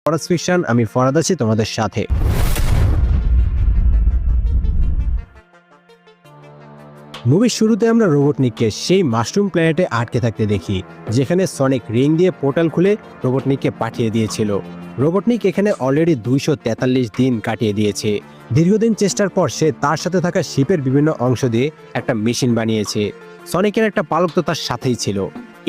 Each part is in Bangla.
ফরাজ ফিকশন, আমি ফরাদ আছি তোমাদের সাথে। মুভির শুরুতে আমরা রোবটনিককে সেই মাশরুম প্ল্যানেটে আটকে থাকতে দেখি, যেখানে সনিক রিং দিয়ে পোর্টাল খুলে রোবটনিককে পাঠিয়ে দিয়েছিল। রোবটনিক এখানে অলরেডি 243 দিন কাটিয়ে দিয়েছে। দীর্ঘদিন চেষ্টার পর সে তার সাথে থাকা শিপের বিভিন্ন অংশ দিয়ে একটা মেশিন বানিয়েছে। সনিকের একটা পালক তো তার সাথেই ছিল।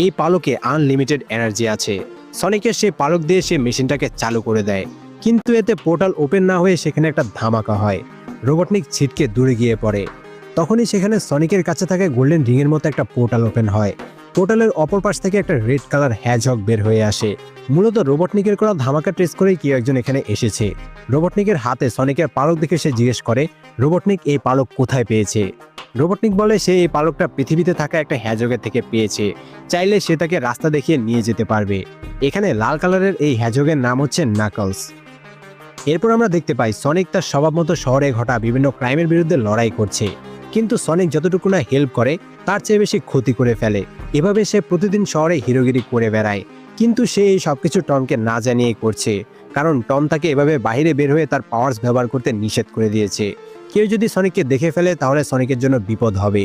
এই পালকে আনলিমিটেড এনার্জি আছে। সনিকের সেই পালক দিয়ে সে মেশিনটাকে চালু করে দেয়, কিন্তু এতে পোর্টাল ওপেন না হয়ে সেখানে একটা ধামাকা হয়। রোবটনিক ছিটকে দূরে গিয়ে পড়ে। তখনই সেখানে সনিকের কাছে থাকা গোল্ডেন রিংয়ের মতো একটা পোর্টাল ওপেন হয়। পোর্টালের অপর পাশ থেকে একটা রেড কালার হ্যাজহগ বের হয়ে আসে। মূলত রোবটনিকের করা ধামাকা ট্রেস করেই কেউ একজন এখানে এসেছে। রোবটনিকের হাতে সনিকের পালক দেখে সে জিজ্ঞেস করে রোবটনিক এই পালক কোথায় পেয়েছে। রোবটনিক বলে সে এই পালকটা পৃথিবীতে থাকা একটা হ্যাজগের থেকে পেয়েছে, চাইলে সে তাকে রাস্তা দেখিয়ে নিয়ে যেতে পারবে। এখানে লাল কালারের এই হ্যাজগের নাম হচ্ছে নাকলস। এরপর আমরা দেখতে পাই সনিক তার স্বভাব মতো শহরে ঘটা বিভিন্ন ক্রাইমের বিরুদ্ধে লড়াই করছে, কিন্তু সনিক যতটুকু না হেল্প করে তার চেয়ে বেশি ক্ষতি করে ফেলে। এভাবে সে প্রতিদিন শহরে হিরোগিরি করে বেড়ায়, কিন্তু সে এই সবকিছু টমকে না জানিয়েই করছে, কারণ টম তাকে এভাবে বাইরে বের হয়ে তার পাওয়ার্স ব্যবহার করতে নিষেধ করে দিয়েছে। কেউ যদি সনিককে দেখে ফেলে তাহলে সনিকের জন্য বিপদ হবে।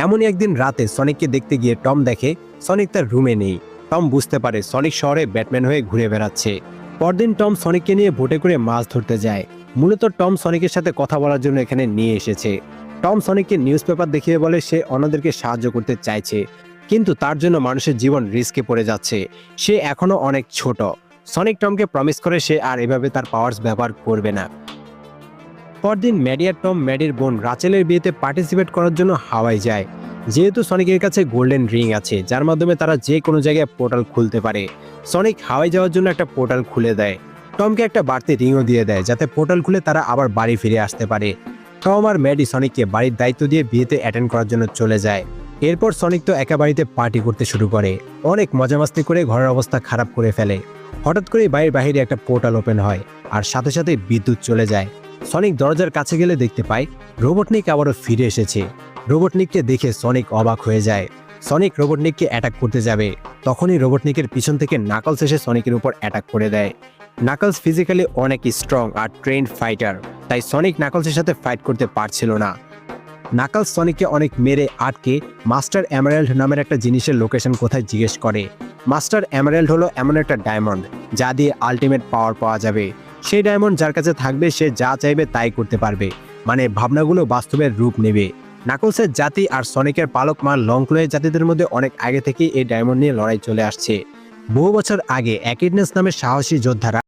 এমনই একদিন রাতে সনিককে দেখতে গিয়ে টম দেখে সনিক তার রুমে নেই। টম বুঝতে পারে সনিক শহরে ব্যাটম্যান হয়ে ঘুরে বেড়াচ্ছে। পরদিন টম সনিককে নিয়ে বোটে করে মাছ ধরতে যায়। মূলত টম সনিকের সাথে কথা বলার জন্য এখানে নিয়ে এসেছে। টম সনিককে নিউজ পেপার দেখিয়ে বলে সে অন্যদেরকে সাহায্য করতে চাইছে, কিন্তু তার জন্য মানুষের জীবন রিস্কে পড়ে যাচ্ছে। সে এখনো অনেক ছোট। সনিক টমকে প্রমিস করে সে আর এভাবে তার পাওয়ার্স ব্যবহার করবে না। পরদিন ম্যাডি আর টম ম্যাডির বোন রাচেলের বিয়েতে পার্টিসিপেট করার জন্য হাওয়ায় যায়। যেহেতু সনিকের কাছে গোল্ডেন রিং আছে, যার মাধ্যমে তারা যে কোনো জায়গায় পোর্টাল খুলতে পারে, সনিক হাওয়ায় যাওয়ার জন্য একটা পোর্টাল খুলে দেয়। টমকে একটা বাড়তি রিংও দিয়ে দেয়, যাতে পোর্টাল খুলে তারা আবার বাড়ি ফিরে আসতে পারে। টম আর ম্যাডি সনিককে বাড়ির দায়িত্ব দিয়ে বিয়েতে অ্যাটেন্ড করার জন্য চলে যায়। এরপর সনিক তো একা বাড়িতে পার্টি করতে শুরু করে, অনেক মজামাস্তি করে ঘরের অবস্থা খারাপ করে ফেলে। হঠাৎ করে বাড়ির বাইরে একটা পোর্টাল ওপেন হয়, আর সাথে সাথে বিদ্যুৎ চলে যায়। সনিক দরজার কাছে গেলে দেখতে পায় রোবটনিক আবারও ফিরে এসেছে। রোবটনিককে দেখে সনিক অবাক হয়ে যায়। সনিক রোবটনিককে অ্যাটাক করতে যাবে, তখনই রোবটনিকের পিছন থেকে নাকলস এসে সনিকের উপর অ্যাটাক করে দেয়। নাকলস ফিজিক্যালি অনেক স্ট্রং আর ট্রেন্ড ফাইটার, তাই সনিক নাকলসের সাথে ফাইট করতে পারছিল না। নাকলস সনিককে অনেক মেরে আটকে মাস্টার এমারেল্ড নামের একটা জিনিসের লোকেশন কোথায় জিজ্ঞেস করে। মাস্টার এমারেল্ড হলো এমন একটা ডায়মন্ড যা দিয়ে আলটিমেট পাওয়ার পাওয়া যাবে। সেই ডায়মন্ড যার কাছে থাকবে সে যা চাইবে তাই করতে পারবে, মানে ভাবনাগুলো বাস্তবের রূপ নেবে। নাকলসের জাতি আর সনিকের পালক মা লংক্লয়ের জাতিদের মধ্যে অনেক আগে থেকেই এই ডায়মন্ড নিয়ে লড়াই চলে আসছে। বহু বছর আগে অ্যাকিডনেস নামের সাহসী যোদ্ধারা